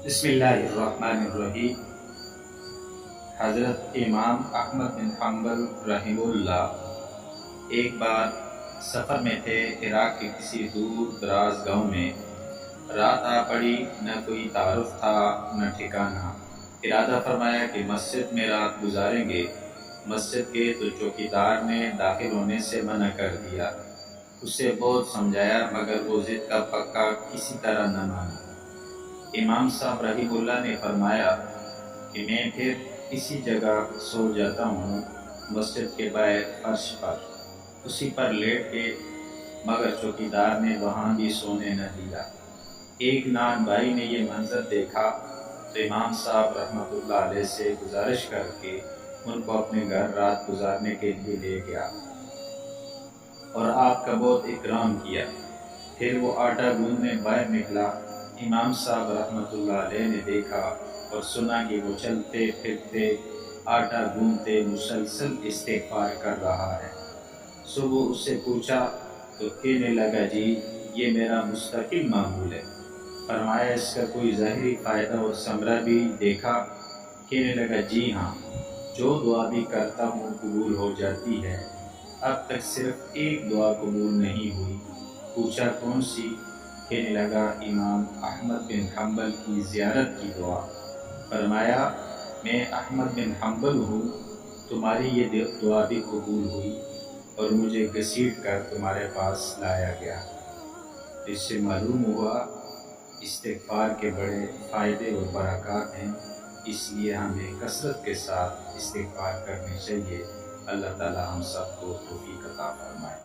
بسم اللہ الرحمن الرحیم۔ حضرت امام احمد بن حنبل رحمہ اللہ ایک بار سفر میں تھے۔ عراق کے کسی دور دراز گاؤں میں رات آ پڑی، نہ کوئی تعارف تھا نہ ٹھکانہ۔ ارادہ فرمایا کہ مسجد میں رات گزاریں گے۔ مسجد کے تو چوکیدار نے داخل ہونے سے منع کر دیا۔ اسے بہت سمجھایا مگر وہ ضد کا پکا کسی طرح نہ مانا۔ امام صاحب رحمہ اللہ نے فرمایا کہ میں پھر اسی جگہ سو جاتا ہوں، مسجد کے باہر فرش پر، اسی پر لیٹ کے، مگر چوکیدار نے وہاں بھی سونے نہ دیا۔ ایک نان بھائی نے یہ منظر دیکھا تو امام صاحب رحمۃ اللہ علیہ سے گزارش کر کے ان کو اپنے گھر رات گزارنے کے لیے لے گیا اور آپ کا بہت اکرام کیا۔ پھر وہ آٹا گوندنے باہر نکلا۔ امام صاحب رحمۃ اللہ علیہ نے دیکھا اور سنا کہ وہ چلتے پھرتے آٹا گوندتے مسلسل استغفار کر رہا ہے۔ صبح اس سے پوچھا تو کہنے لگا، جی یہ میرا مستقل معمول ہے۔ فرمایا اس کا کوئی ظاہری فائدہ اور ثمرہ بھی دیکھا؟ کہنے لگا، جی ہاں، جو دعا بھی کرتا ہوں قبول ہو جاتی ہے۔ اب تک صرف ایک دعا قبول نہیں ہوئی۔ پوچھا کون سی؟ کہنے لگا، امام احمد بن حنبل کی زیارت کی دعا۔ فرمایا میں احمد بن حنبل ہوں، تمہاری یہ دعا بھی قبول ہوئی اور مجھے گھسیٹ کر تمہارے پاس لایا گیا۔ اس سے معلوم ہوا استغفار کے بڑے فائدے اور برکات ہیں، اس لیے ہمیں کثرت کے ساتھ استغفار کرنی چاہیے۔ اللہ تعالی ہم سب کو توفیق عطا فرمائے۔